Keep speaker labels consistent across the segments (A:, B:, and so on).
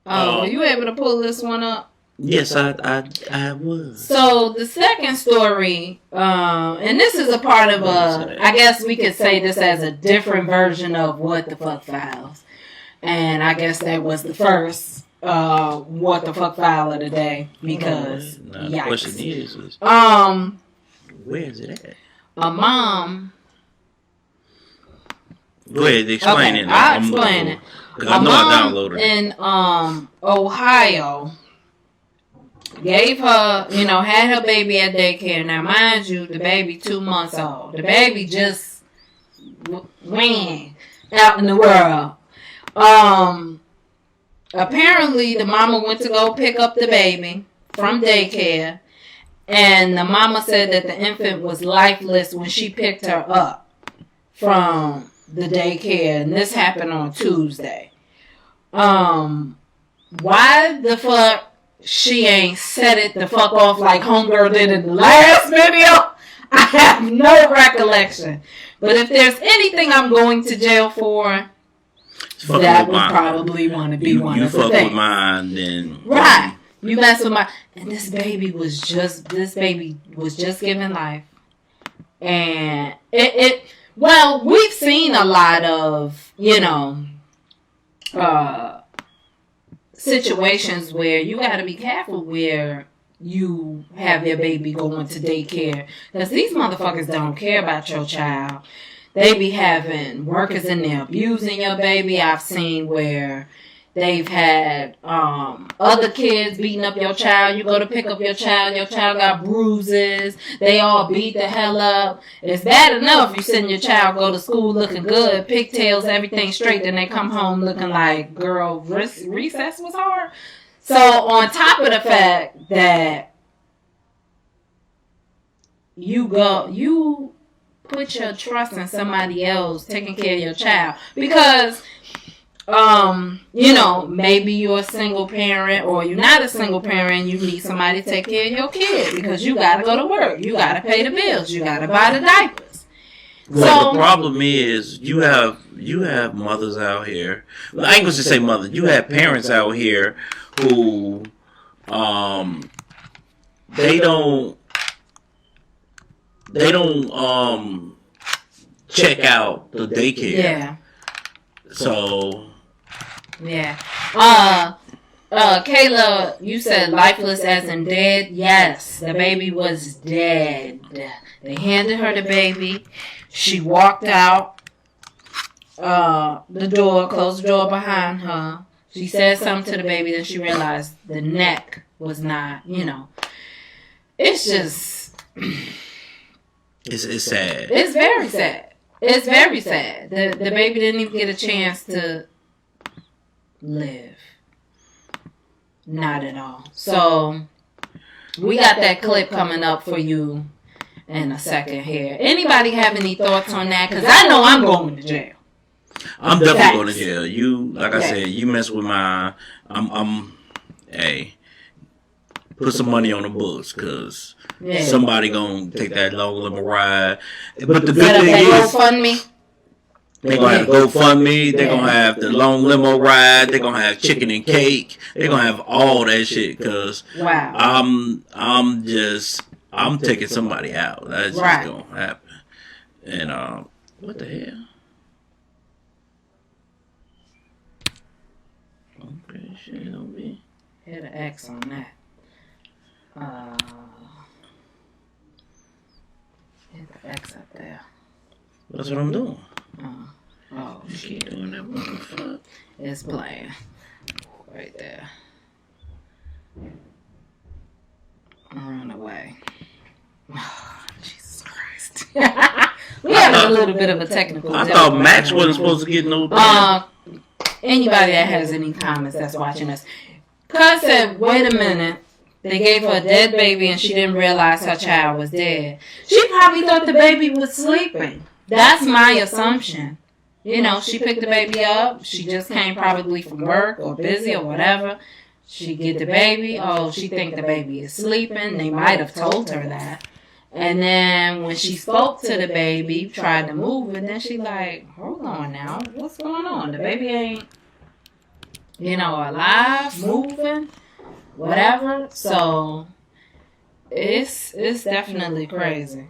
A: Were you able to pull this one up?
B: Yes, I was.
A: So the second story, and this is a part of I guess we could say this as a different version of What the Fuck Files. And I guess that was the first What the Fuck File of the day, because
B: the question is, where is it at?
A: A mom.
B: Go ahead, explain it.
A: I'll explain it.
B: Because I know I downloaded it.
A: In Ohio, gave her, had her baby at daycare. Now, mind you, the baby 2 months old. The baby just ran out in the world. Apparently, the mama went to go pick up the baby from daycare, and the mama said that the infant was lifeless when she picked her up from the daycare, and this happened on Tuesday. Why the fuck she ain't set it the fuck off like Homegirl did in the last video? I have no recollection. But if there's anything I'm going to jail for, that would probably want to be one of the things. You fuck with mine, then right. You mess with mine, and this baby was just given life, and well, we've seen a lot of situations where you got to be careful where you have your baby going to daycare, because these motherfuckers don't care about your child. They be having workers in there abusing your baby. I've seen where they've had other kids beating up your child. You go to pick up your child got bruises. They all beat the hell up. It's bad enough you send your child go to school looking good, pigtails, everything straight, then they come home looking like, girl, recess was hard. So on top of the fact that you put your trust in somebody else taking care of your child, because maybe you're a single parent, or you're not a single parent, you need somebody to take care of your kid because you gotta go to work, you gotta pay the bills, you gotta buy the diapers.
B: Well, the problem is you have mothers out here. Well, I ain't gonna just say mothers. You have parents out here who they don't check out the daycare.
A: Yeah.
B: So.
A: Yeah. Kayla, you said lifeless as in dead. Yes, the baby was dead. They handed her the baby. She walked out the door, closed the door behind her. She said something to the baby, then she realized the neck was not, It's just...
B: It's sad.
A: It's very sad. It's very sad. The baby didn't even get a chance to live. Not at all. So, we got that clip coming up for you in a second here. Anybody have any thoughts on that? Because I know I'm going to jail.
B: I'm definitely going to jail. Like I said, you mess with my... Hey, put some money on the books, because somebody going to take that long limo ride. But the good thing is... GoFundMe? They're going to have GoFundMe. They're going to have the long limo ride. They're going to have chicken and cake. They're going to have all that shit, because I'm taking somebody out. That's just going to happen. And, what the hell? Okay, shit, don't be.
A: Hit an X on that. Hit the X up there.
B: That's what I'm doing.
A: Oh,
B: you keep doing that. What the fuck?
A: It's playing. Right there. Run away. Oh, Jesus Christ. We had a little bit of a technical
B: I thought Max wasn't supposed to get no
A: anybody that has any comments that's watching us. Cuz said, wait a minute. They gave her a dead baby and she didn't realize her child was dead. She probably thought the baby was sleeping. That's my assumption. She picked the baby up. She just came probably from work or busy or whatever. She get the baby. Oh, she think the baby is sleeping. They might have told her that. And then when she spoke to the baby, tried to move it, then she like, hold on now. What's going on? The baby ain't alive, moving, whatever. So it's definitely crazy.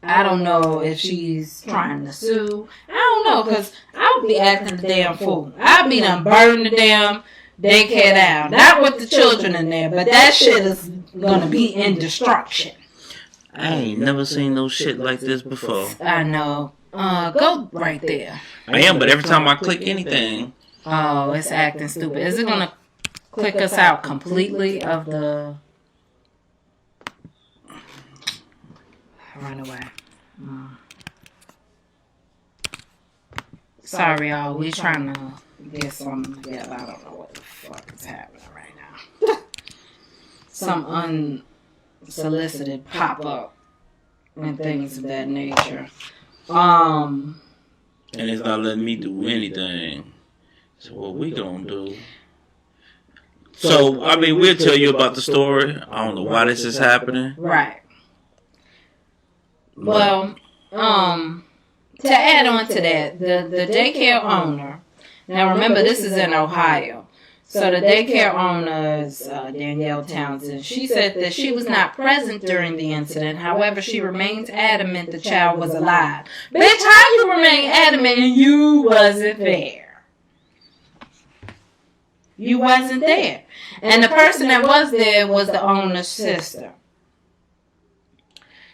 A: I don't know if she's trying to sue. I don't know, because I would be acting the damn fool. I'd be done burning the damn daycare down. Not with the children in there, but that shit is going to be in destruction.
B: I ain't never seen no shit like this before.
A: I know. Go right there.
B: I am, but every time I click anything...
A: Oh, it's acting stupid. Is it going to click us out completely of the... Run away. Sorry, y'all. We trying to get something together. I don't know what the fuck is happening right now. Some unsolicited pop-up and things of that nature.
B: And it's not letting me do anything. So what we gonna do? So, I mean, we'll tell you about the story. I don't know why this is happening.
A: Right. Well, to add on to that, the daycare owner, now remember this is in Ohio, so the daycare owner is Danielle Townsend. She said that she was not present during the incident. However, she remains adamant the child was alive. Bitch, how you remain adamant and you wasn't there? You wasn't there. And the person that was there was the owner's sister.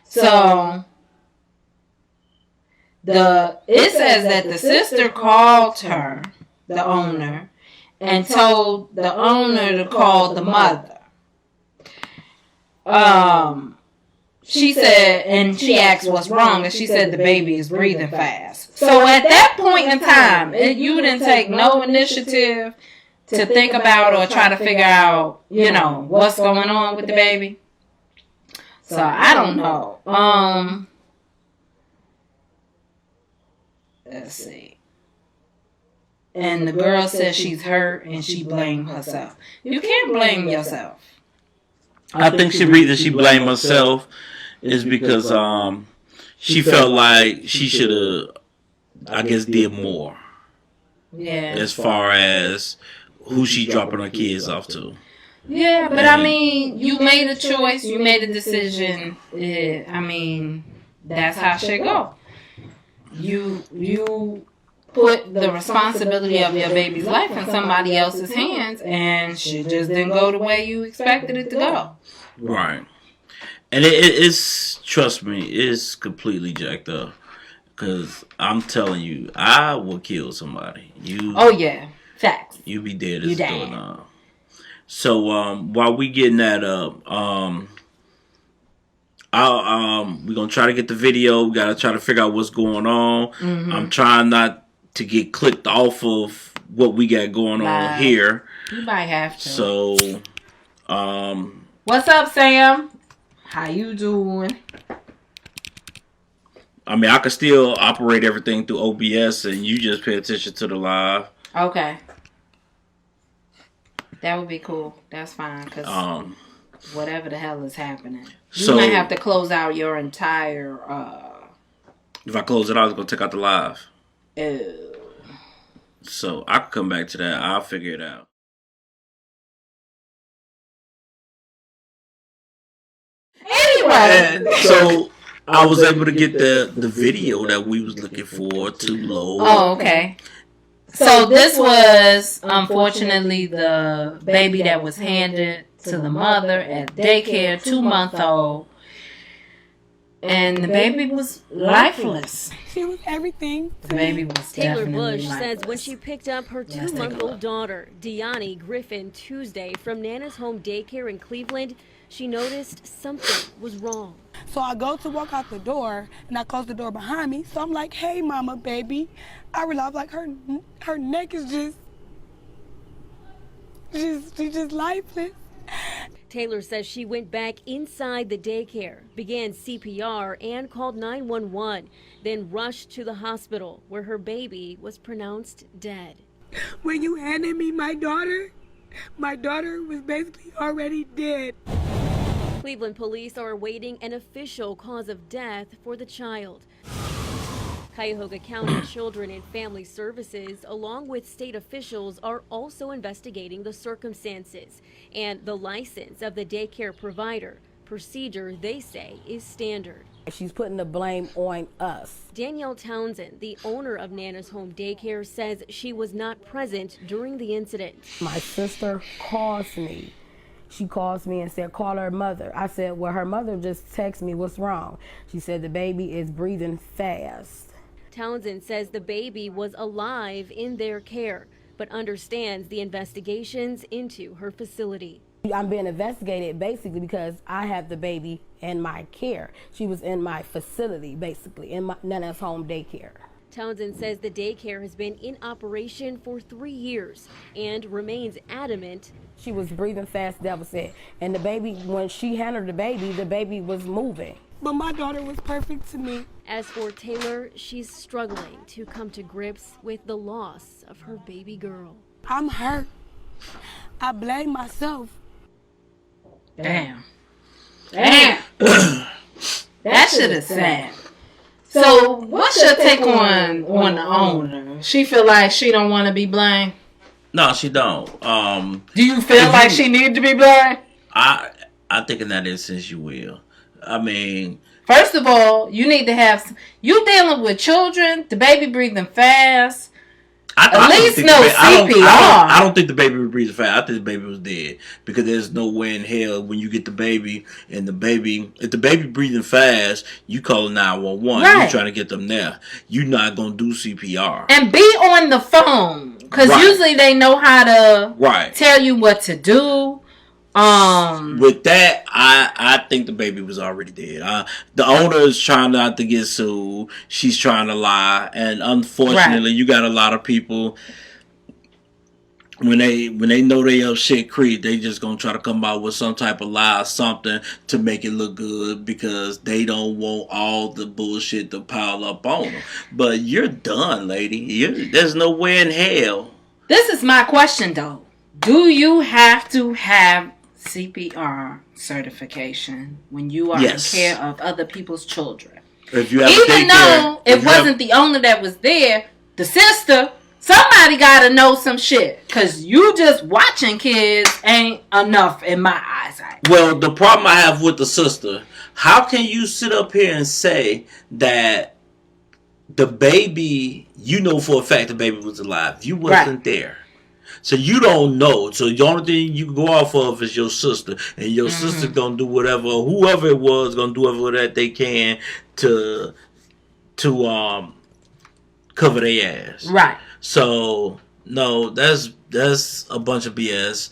A: So... It says that the sister called her, the owner, and told the owner to call the mother. She said, and she asked what's wrong, and she said the baby is breathing fast. So at that point in time, you didn't take no initiative to think about or try to figure out, what's going on with the baby. So I don't know. Let's see. And the girl says she's hurt and she blamed herself. You can't blame yourself.
B: I think the reason she blamed herself is because she felt like she should have, I guess, did more.
A: Yeah.
B: As far as who she dropping her kids off to.
A: Yeah, but I mean, you made a choice. You made a decision. I mean, that's how shit go. You put the responsibility of your baby's life in somebody else's hands, and shit just didn't go the way you expected it to go.
B: Right. And it's, trust me, it's completely jacked up. Because I'm telling you, I will kill somebody.
A: Oh, yeah. Facts.
B: You be dead as a doorknob. So, while we getting that up, we're gonna try to get the video. We gotta try to figure out what's going on. Mm-hmm. I'm trying not to get clicked off of what we got going on here.
A: You might have to.
B: So,
A: what's up, Sam? How you doing?
B: I mean, I can still operate everything through OBS, and you just pay attention to the live.
A: Okay, that would be cool. That's fine, cause whatever the hell is happening. You might have to close out your entire...
B: If I close it out, it's going to take out the live.
A: Oh.
B: So, I can come back to that. I'll figure it out.
A: Anyway.
B: So, I was able to get the video that we was looking for to load.
A: Oh, okay. So, this was, unfortunately, the baby that was handed to the mother at daycare, 2-month-old, and the baby was lifeless.
C: She was everything.
A: The baby was
D: Taylor
A: Bush
D: says when she picked up her 2-month-old daughter, Deani Griffin, Tuesday from Nana's home daycare in Cleveland, she noticed something was wrong.
C: So I go to walk out the door, and I close the door behind me. So I'm like, "Hey, mama, baby." I realize like her neck is she's just lifeless.
D: Taylor says she went back inside the daycare, began CPR, and called 911, then rushed to the hospital where her baby was pronounced dead.
C: When you handed me my daughter was basically already dead.
D: Cleveland police are awaiting an official cause of death for the child. Cuyahoga County Children and Family Services, along with state officials, are also investigating the circumstances and the license of the daycare provider. Procedure, they say, is standard.
E: She's putting the blame on us.
D: Danielle Townsend, the owner of Nana's Home Daycare, says she was not present during the incident.
E: My sister calls me. She calls me and said, call her mother. I said, well, her mother just texted me, what's wrong? She said the baby is breathing fast.
D: Townsend says the baby was alive in their care, but understands the investigations into her facility.
E: I'm being investigated basically because I have the baby in my care. She was in my facility, basically, in my Nana's Home Daycare.
D: Townsend says the daycare has been in operation for 3 years and remains adamant.
E: She was breathing fast, Devil said. And the baby, when she handled the baby was moving.
C: But my daughter was perfect to me.
D: As for Taylor, she's struggling to come to grips with the loss of her baby girl.
C: I'm hurt. I blame myself.
A: Damn. That shit is sad. So, what's your take on the owner? She feel like she don't want to be blamed?
B: No, she don't.
A: Do you feel like she need to be blamed?
B: I think in that instance you will. I mean,
A: first of all, you need to have. You dealing with children, the baby breathing fast. At least no CPR.
B: I don't think the baby was breathing fast. I think the baby was dead because there's no way in hell when you get the baby and if the baby breathing fast, you call 911.
A: Right.
B: You're trying to get them there. You're not gonna do CPR
A: and be on the phone because usually they know how to tell you what to do.
B: With that, I think the baby was already dead. The owner is trying not to get sued. She's trying to lie, and unfortunately, you got a lot of people when they know they up shit creek, they just gonna try to come out with some type of lie or something to make it look good because they don't want all the bullshit to pile up on them. But you're done, lady. There's no way in hell.
A: This is my question, though. Do you have to have CPR certification when you are in care of other people's children?
B: If you have
A: even though it wasn't the owner that was there, the sister, somebody gotta know some shit. Cause you just watching kids ain't enough in my eyesight.
B: Well, the problem I have with the sister, how can you sit up here and say that the baby, you know for a fact the baby was alive? You wasn't there. So you don't know. So the only thing you can go off of is your sister. And your sister gonna do whatever, whoever it was, gonna do whatever that they can to cover their ass.
A: Right.
B: So no, that's a bunch of BS.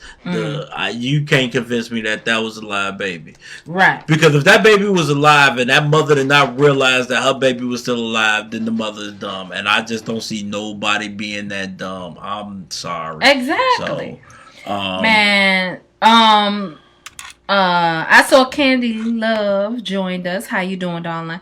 B: You can't convince me that was a live baby.
A: Right.
B: Because if that baby was alive and that mother did not realize that her baby was still alive, then the mother is dumb. And I just don't see nobody being that dumb. I'm sorry.
A: Exactly.
B: So,
A: man, I saw Candy Love joined us. How you doing, darling?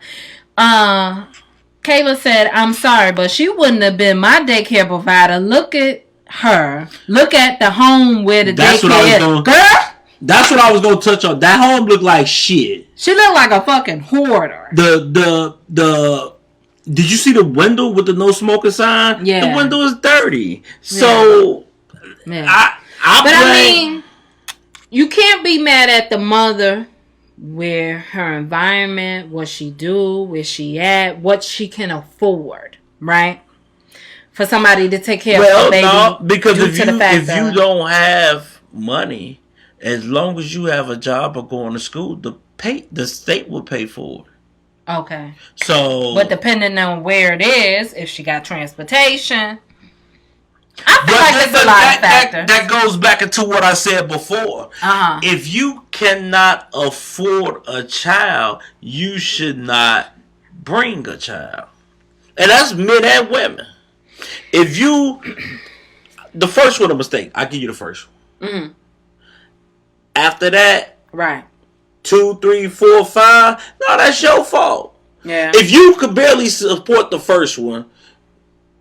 A: Kayla said, I'm sorry, but she wouldn't have been my daycare provider. Look at her. Look at the home where the daycare is. Girl!
B: That's what I was going to touch on. That home looked like shit.
A: She looked like a fucking hoarder.
B: Did you see the window with the no smoking sign?
A: Yeah.
B: The window is dirty. So,
A: I mean, you can't be mad at the mother where her environment, what she do, where she at, what she can afford, right? For somebody to take care of the baby.
B: No, because if you don't have money, as long as you have a job or going to school, the state will pay for it.
A: Okay.
B: So,
A: but depending on where it is, if she got transportation, I feel like it's a lot of factors.
B: That goes back into what I said before. If you cannot afford a child, you should not bring a child. And that's men and women. If the first one a mistake, I'll give you the first one. After that, 2, 3, 4, 5, no, that's your fault.
A: Yeah.
B: If you could barely support the first one,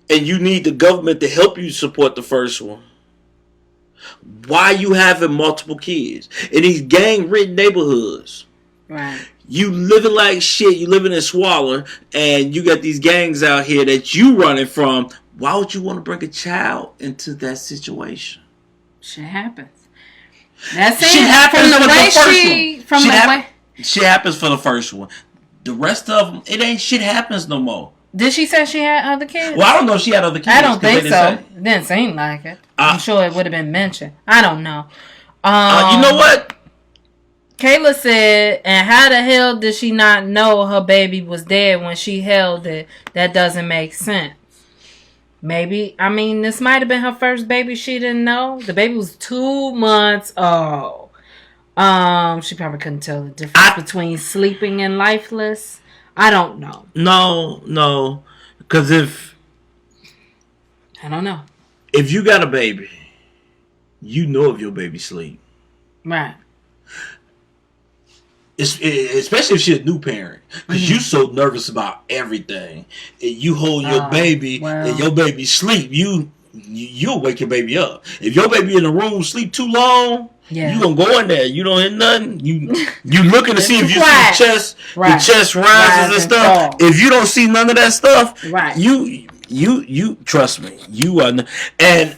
B: and you need the government to help you support the first one, why you having multiple kids in these gang-ridden neighborhoods?
A: Right.
B: You living like shit. You living in Swaller, and you got these gangs out here that you running from. Why would you want to bring a child into that situation?
A: Shit happens. That's it.
B: Shit happens
A: from the
B: for
A: way
B: the first
A: she,
B: one.
A: From the way.
B: Shit happens for the first one. The rest of them, it ain't shit happens no more.
A: Did she say she had other kids?
B: Well, I don't know if she had other kids.
A: I don't think so.
B: Say.
A: It didn't seem like it. I'm sure it would have been mentioned. I don't know.
B: You know what?
A: Kayla said, and how the hell did she not know her baby was dead when she held it? That doesn't make sense. Maybe, I mean, this might have been her first baby she didn't know. The baby was 2 months old. She probably couldn't tell the difference between sleeping and lifeless. I don't know.
B: No. Because
A: I don't know.
B: If you got a baby, you know if your baby sleep.
A: Right.
B: Especially if she's a new parent. Because you so nervous about everything. And you hold your baby and your baby sleep. You'll wake your baby up. If your baby in the room sleep too long, you gonna go in there. You don't hear nothing. You looking to see if you see the chest rises and stuff. If you don't see none of that stuff, you trust me. You are, and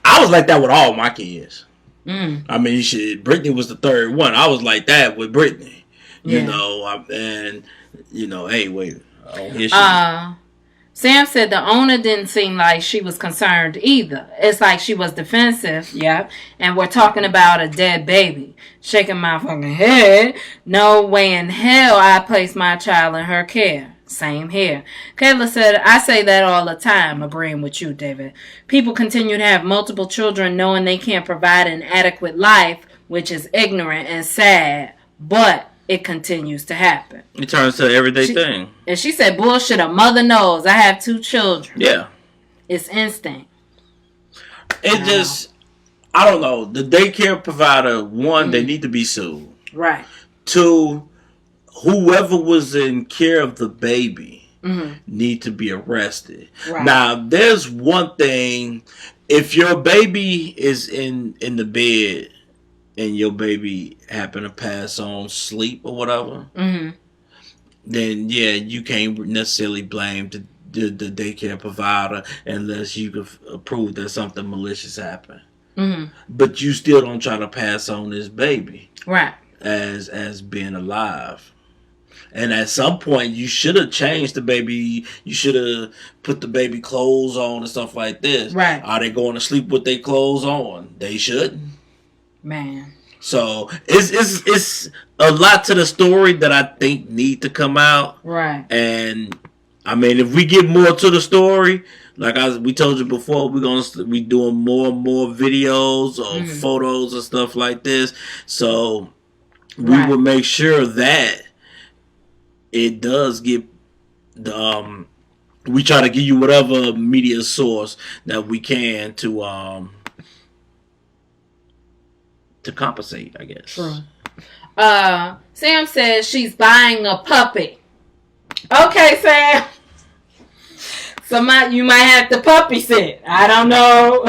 B: I was like that with all my kids. I mean, Brittany was the third one. I was like that with Brittany. You know, hey, wait.
A: Sam said the owner didn't seem like she was concerned either. It's like she was defensive. Yep. And we're talking about a dead baby. Shaking my fucking head. No way in hell I place my child in her care. Same here. Kayla said, I say that all the time, agreeing with you, David. People continue to have multiple children knowing they can't provide an adequate life, which is ignorant and sad. But it continues to happen.
B: It turns to an everyday thing.
A: And she said, bullshit, a mother knows. I have 2 children.
B: Yeah.
A: It's instinct.
B: I don't know. The daycare provider, one, they need to be sued.
A: Right.
B: 2, whoever was in care of the baby need to be arrested. Right. Now, there's one thing. If your baby is in the bed and your baby happen to pass on sleep or whatever, then you can't necessarily blame the daycare provider unless you can prove that something malicious happened. But you still don't try to pass on this baby, right, as being alive. And at some point, you should have changed the baby. You should have put the baby clothes on and stuff like this. Right? Are they going to sleep with their clothes on? They shouldn't. Man. So it's a lot to the story that I think need to come out. Right. And I mean, if we get more to the story, like we told you before, we're gonna be doing more and more videos or photos and stuff like this. So we will make sure that it does get the we try to give you whatever media source that we can to compensate, I guess. True.
A: Sam says she's buying a puppy. Okay, Sam. You might have to puppy sit. I don't know.